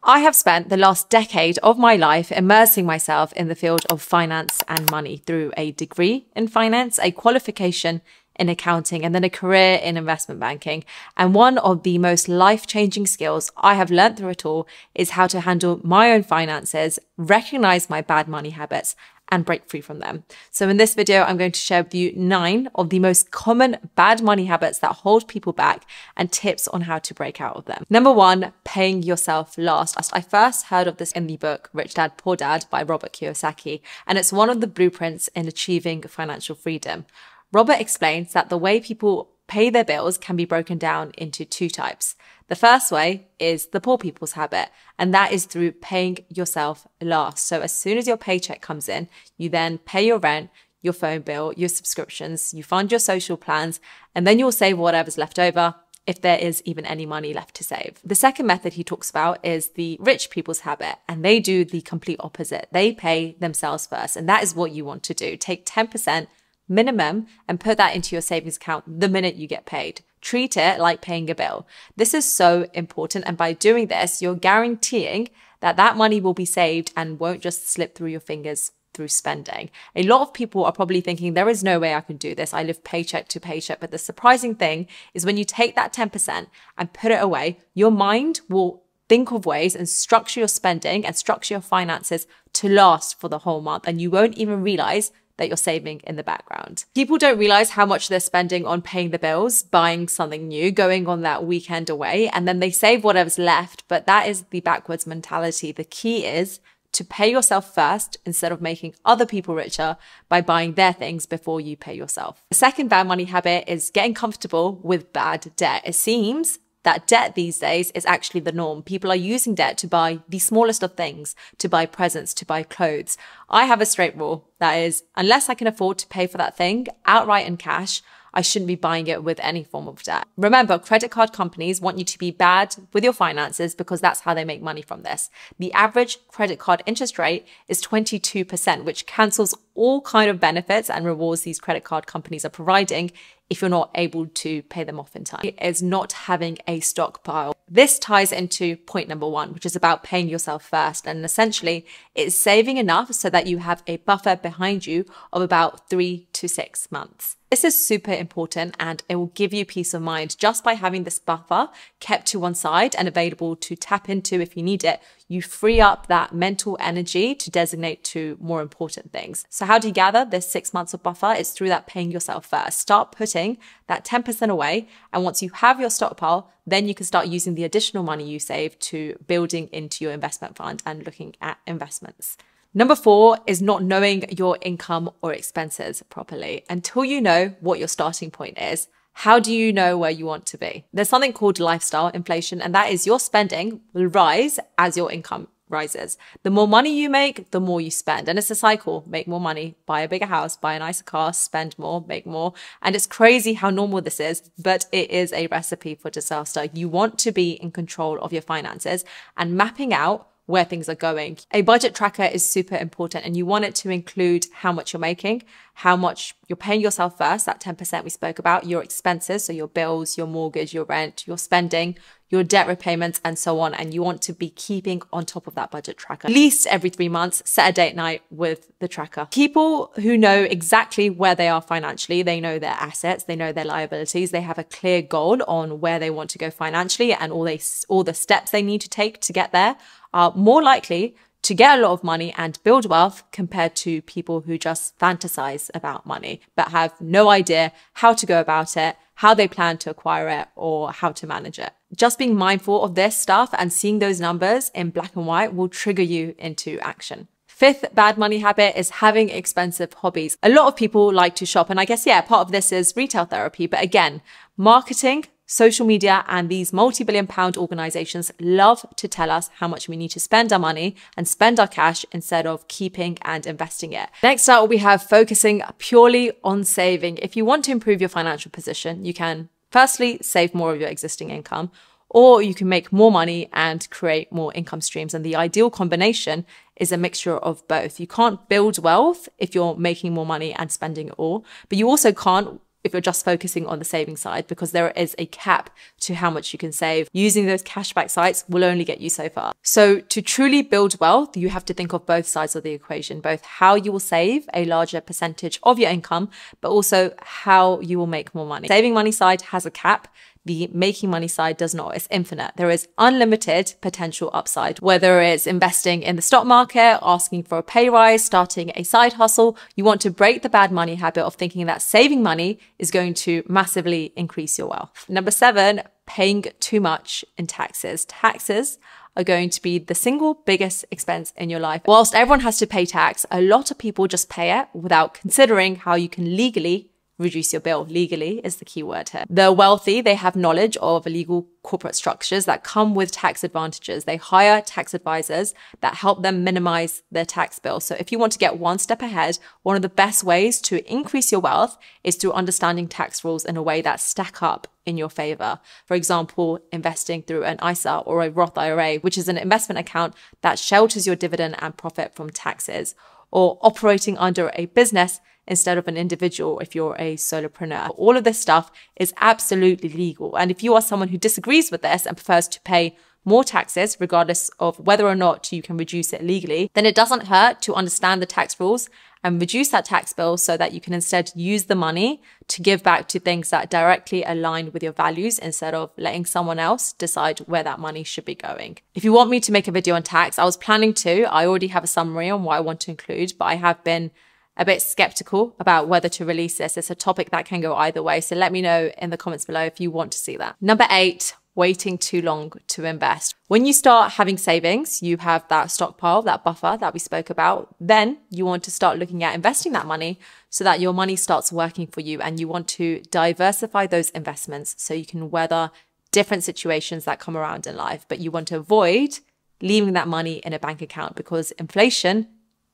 I have spent the last decade of my life immersing myself in the field of finance and money through a degree in finance, a qualification in accounting, and then a career in investment banking. And one of the most life-changing skills I have learned through it all is how to handle my own finances, recognize my bad money habits, and break free from them. So in this video, I'm going to share with you 9 of the most common bad money habits that hold people back and tips on how to break out of them. Number 1, paying yourself last. I first heard of this in the book Rich Dad, Poor Dad by Robert Kiyosaki, and it's one of the blueprints in achieving financial freedom. Robert explains that the way people pay their bills can be broken down into 2 types. The first way is the poor people's habit, and that is through paying yourself last. So as soon as your paycheck comes in, you then pay your rent, your phone bill, your subscriptions, you fund your social plans, and then you'll save whatever's left over, if there is even any money left to save. The second method he talks about is the rich people's habit, and they do the complete opposite. They pay themselves first, and that is what you want to do. Take 10% minimum and put that into your savings account the minute you get paid. Treat it like paying a bill. This is so important, and by doing this, you're guaranteeing that that money will be saved and won't just slip through your fingers through spending. A lot of people are probably thinking, there is no way I can do this. I live paycheck to paycheck. But the surprising thing is when you take that 10% and put it away, your mind will think of ways and structure your spending and structure your finances to last for the whole month, and you won't even realize that you're saving in the background. People don't realize how much they're spending on paying the bills, buying something new, going on that weekend away, and then they save whatever's left. But that is the backwards mentality. The key is to pay yourself first instead of making other people richer by buying their things before you pay yourself. The second bad money habit is getting comfortable with bad debt. It seems that debt these days is actually the norm. People are using debt to buy the smallest of things, to buy presents, to buy clothes. I have a straight rule. That is, unless I can afford to pay for that thing outright in cash, I shouldn't be buying it with any form of debt. Remember, credit card companies want you to be bad with your finances because that's how they make money from this. The average credit card interest rate is 22%, which cancels all kind of benefits and rewards these credit card companies are providing if you're not able to pay them off in time. It is not having a stockpile. This ties into point number 1, which is about paying yourself first. And essentially, it's saving enough so that you have a buffer behind you of about 3 to 6 months. This is super important, and it will give you peace of mind just by having this buffer kept to one side and available to tap into if you need it. You free up that mental energy to designate to more important things. So how do you gather this 6 months of buffer? It's through that paying yourself first. Start putting that 10% away. And once you have your stockpile, then you can start using the additional money you save to building into your investment fund and looking at investments. Number 4 is not knowing your income or expenses properly. Until you know what your starting point is, how do you know where you want to be? There's something called lifestyle inflation, and that is your spending will rise as your income rises. The more money you make, the more you spend. And it's a cycle. Make more money, buy a bigger house, buy a nicer car, spend more, make more. And it's crazy how normal this is, but it is a recipe for disaster. You want to be in control of your finances and mapping out where things are going. A budget tracker is super important, and you want it to include how much you're making, how much you're paying yourself first, that 10% we spoke about, your expenses, so your bills, your mortgage, your rent, your spending, your debt repayments, and so on. And you want to be keeping on top of that budget tracker. At least every 3 months, set a date night with the tracker. People who know exactly where they are financially, they know their assets, they know their liabilities, they have a clear goal on where they want to go financially and all the steps they need to take to get there, are more likely to get a lot of money and build wealth compared to people who just fantasize about money, but have no idea how to go about it, how they plan to acquire it, or how to manage it. Just being mindful of this stuff and seeing those numbers in black and white will trigger you into action. 5th bad money habit is having expensive hobbies. A lot of people like to shop, and I guess, yeah, part of this is retail therapy, but again, marketing, social media, and these multi-billion-pound organizations love to tell us how much we need to spend our money and spend our cash instead of keeping and investing it. Next up, we have focusing purely on saving. If you want to improve your financial position, you can firstly save more of your existing income, or you can make more money and create more income streams. And the ideal combination is a mixture of both. You can't build wealth if you're making more money and spending it all, but you also can't if you're just focusing on the saving side, because there is a cap to how much you can save. Using those cashback sites will only get you so far. So to truly build wealth, you have to think of both sides of the equation, both how you will save a larger percentage of your income, but also how you will make more money. Saving money side has a cap. The making money side does not. It's infinite. There is unlimited potential upside, whether it's investing in the stock market, asking for a pay rise, starting a side hustle. You want to break the bad money habit of thinking that saving money is going to massively increase your wealth. Number 7, paying too much in taxes. Taxes are going to be the single biggest expense in your life. Whilst everyone has to pay tax, a lot of people just pay it without considering how you can legally reduce your bill. Legally is the key word here. The wealthy, they have knowledge of illegal corporate structures that come with tax advantages. They hire tax advisors that help them minimize their tax bill. So if you want to get one step ahead, one of the best ways to increase your wealth is through understanding tax rules in a way that stack up in your favor. For example, investing through an ISA or a Roth IRA, which is an investment account that shelters your dividend and profit from taxes, or operating under a business instead of an individual if you're a solopreneur. All of this stuff is absolutely legal. And if you are someone who disagrees with this and prefers to pay more taxes, regardless of whether or not you can reduce it legally, then it doesn't hurt to understand the tax rules and reduce that tax bill so that you can instead use the money to give back to things that directly align with your values instead of letting someone else decide where that money should be going. If you want me to make a video on tax, I was planning to. I already have a summary on what I want to include, but I have been a bit skeptical about whether to release this. It's a topic that can go either way. So let me know in the comments below if you want to see that. Number 8, waiting too long to invest. When you start having savings, you have that stockpile, that buffer that we spoke about. Then you want to start looking at investing that money so that your money starts working for you, and you want to diversify those investments so you can weather different situations that come around in life. But you want to avoid leaving that money in a bank account because inflation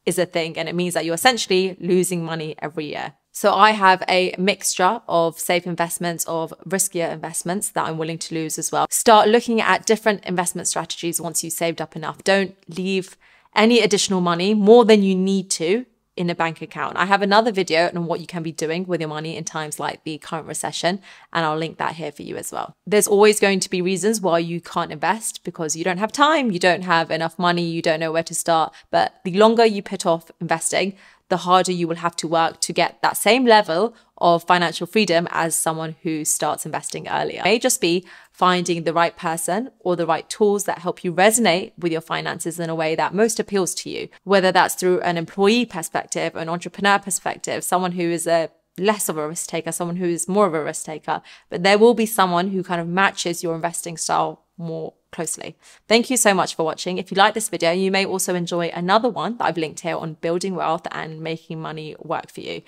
is a thing, and it means that you're essentially losing money every year. So I have a mixture of safe investments, of riskier investments that I'm willing to lose as well. Start looking at different investment strategies once you've saved up enough. Don't leave any additional money more than you need to in a bank account. I have another video on what you can be doing with your money in times like the current recession, and I'll link that here for you as well. There's always going to be reasons why you can't invest, because you don't have time, you don't have enough money, you don't know where to start. But the longer you put off investing, the harder you will have to work to get that same level of financial freedom as someone who starts investing earlier. It may just be finding the right person or the right tools that help you resonate with your finances in a way that most appeals to you, whether that's through an employee perspective, an entrepreneur perspective, someone who is a less of a risk taker, someone who is more of a risk taker. But there will be someone who kind of matches your investing style more closely. Thank you so much for watching. If you like this video, you may also enjoy another one that I've linked here on building wealth and making money work for you.